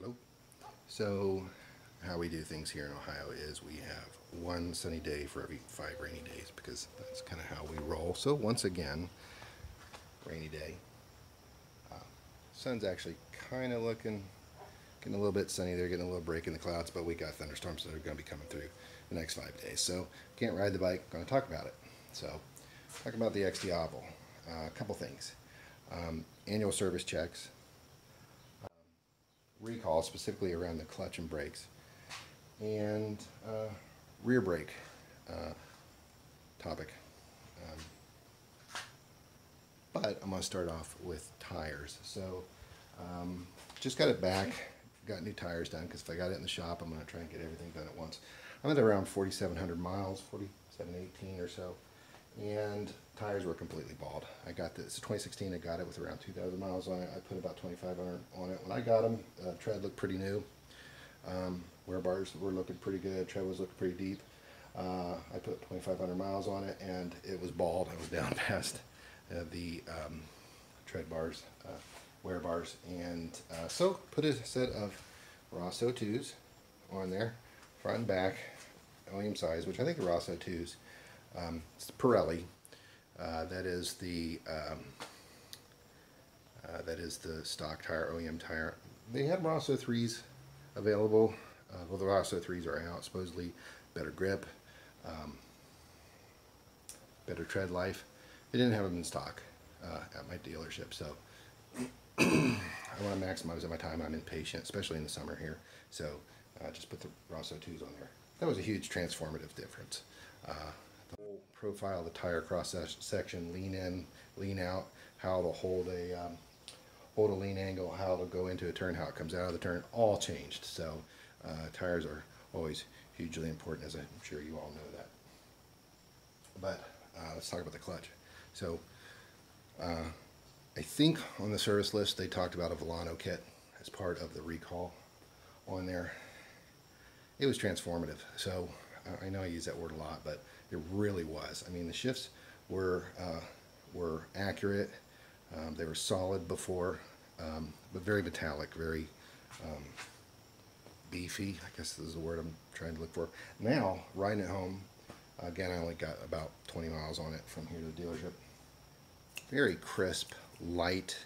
Hello. So how we do things here in Ohio is we have one sunny day for every 5 rainy days because that's kind of how we roll. So once again, rainy day. Sun's actually kind of getting a little bit sunny there, getting a little break in the clouds, but we got thunderstorms that are going to be coming through the next 5 days. So can't ride the bike, going to talk about it. So talk about the XDiavel. A couple things. Annual service checks, recall specifically around the clutch and brakes, and rear brake topic. But I'm going to start off with tires. So just got it back, got new tires done because if I got it in the shop, I'm going to try and get everything done at once. I'm at around 4,700 miles, 4,718 or so, and tires were completely bald. I got this 2016. I got it with around 2,000 miles on it. I put about 2,500 on it when I got them. Tread looked pretty new. Wear bars were looking pretty good. Tread was looking pretty deep. I put 2,500 miles on it, and it was bald. I was down past the tread bars, wear bars, and so put a set of Ross O2s on there, front and back, OEM size, which I think the Ross O2s. It's the Pirelli. That is the stock tire, OEM tire. They had Ross O3s available. Well, the Ross O3s are out. Supposedly better grip, better tread life. They didn't have them in stock at my dealership, so I want to maximize my time. I'm impatient, especially in the summer here, so just put the Ross O2s on there. That was a huge transformative difference. The whole profile of the tire cross section, lean in, lean out, how to hold a lean angle, how to go into a turn, how it comes out of the turn, all changed. So tires are always hugely important, as I'm sure you all know that. But let's talk about the clutch. So I think on the service list they talked about a Volano kit as part of the recall on there. It was transformative. So I know I use that word a lot, but it really was. I mean, the shifts were accurate. They were solid before, but very metallic, very beefy, I guess this is the word I'm trying to look for. Now, riding it home, again, I only got about 20 miles on it from here to the dealership. Very crisp, light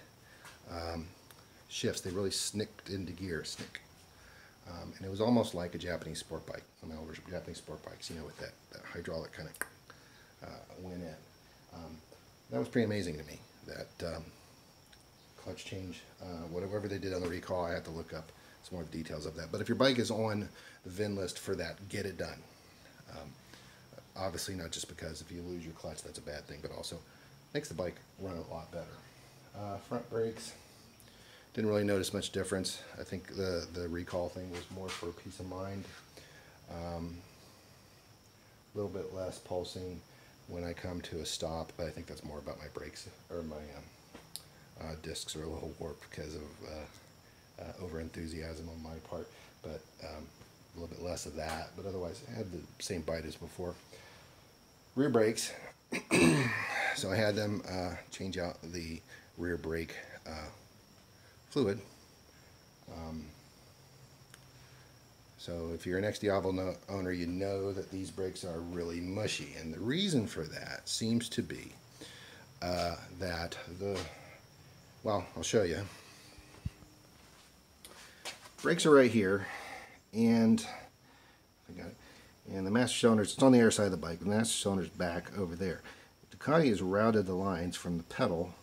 shifts. They really snicked into gear, and it was almost like a Japanese sport bike. Some of my older Japanese sport bikes, you know, with that hydraulic kind of went in. That was pretty amazing to me, that clutch change. Whatever they did on the recall, I have to look up some more details of that. But if your bike is on the VIN list for that, get it done. Obviously not just because if you lose your clutch, that's a bad thing, but also makes the bike run a lot better. Front brakes, didn't really notice much difference. I think the recall thing was more for peace of mind. A little bit less pulsing when I come to a stop, but I think that's more about my brakes, or my discs are a little warped because of over enthusiasm on my part, but a little bit less of that. But otherwise, I had the same bite as before. Rear brakes. So I had them change out the rear brake fluid. So if you're an XDiavel owner, you know that these brakes are really mushy, and the reason for that seems to be that well, I'll show you. Brakes are right here, and I got it. And the master cylinder's, it's on the air side of the bike. The master cylinder's back over there. Ducati has routed the lines from the pedal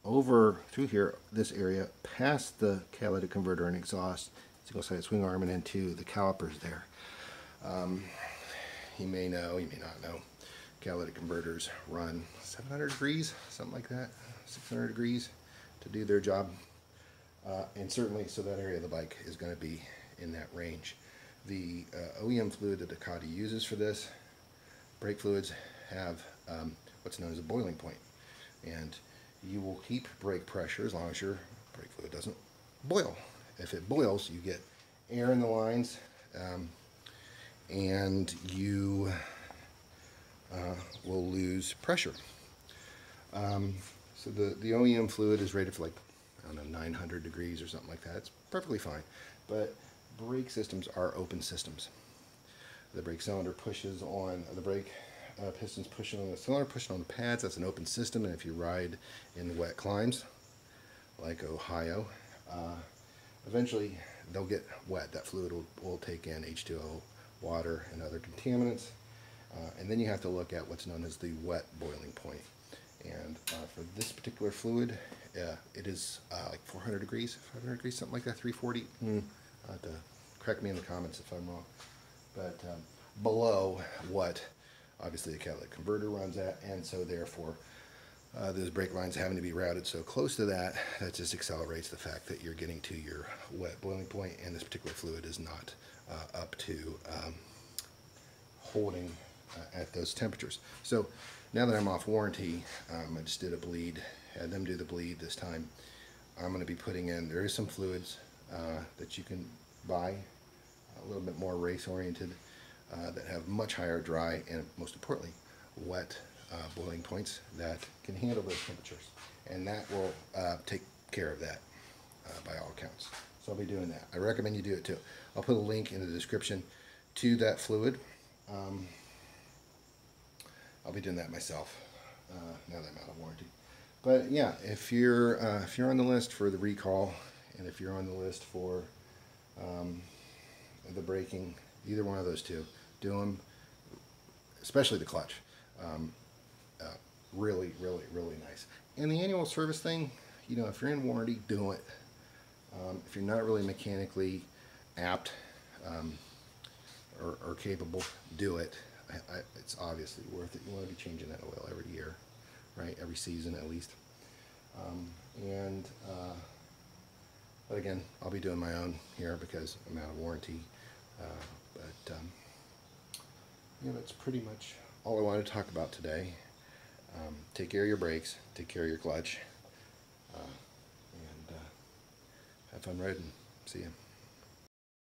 over through here, this area, past the catalytic converter and exhaust, single sided swing arm, and into the calipers there. You may know, you may not know, catalytic converters run 700 degrees, something like that, 600 degrees to do their job. And certainly, so that area of the bike is going to be in that range. The OEM fluid that Ducati uses for this, brake fluids have what's known as a boiling point. And you will keep brake pressure as long as your brake fluid doesn't boil. If it boils, you get air in the lines, and you will lose pressure. So the OEM fluid is rated for like don't know, 900 degrees or something like that. It's perfectly fine. But brake systems are open systems. The brake cylinder pushes on the brake pistons, pushing on the cylinder, pushing on the pads. That's an open system, and if you ride in wet climes like Ohio, eventually they'll get wet. That fluid will take in H2O, water, and other contaminants. And then you have to look at what's known as the wet boiling point. And for this particular fluid, it is like 400 degrees, 500 degrees, something like that, 340. Have to correct me in the comments if I'm wrong. But below what obviously the catalytic converter runs at, and so therefore those brake lines having to be routed so close to that, that just accelerates the fact that you're getting to your wet boiling point, and this particular fluid is not up to holding at those temperatures. So now that I'm off warranty, I just did a bleed, had them do the bleed this time. I'm going to be putting in, there is some fluids that you can buy, a little bit more race oriented, that have much higher dry and most importantly wet boiling points that can handle those temperatures, and that will take care of that by all accounts. So I'll be doing that. I recommend you do it too. I'll put a link in the description to that fluid. I'll be doing that myself now that I'm out of warranty. But yeah, if you're on the list for the recall, and if you're on the list for the braking, either one of those two, do them, especially the clutch. Really, really, really nice. And the annual service thing, you know, if you're in warranty, do it. If you're not really mechanically apt or capable, do it. It's obviously worth it. You want to be changing that oil every year, right? Every season at least. But again, I'll be doing my own here because I'm out of warranty. Yeah, that's pretty much all I wanted to talk about today. Take care of your brakes, take care of your clutch, and have fun riding. See ya.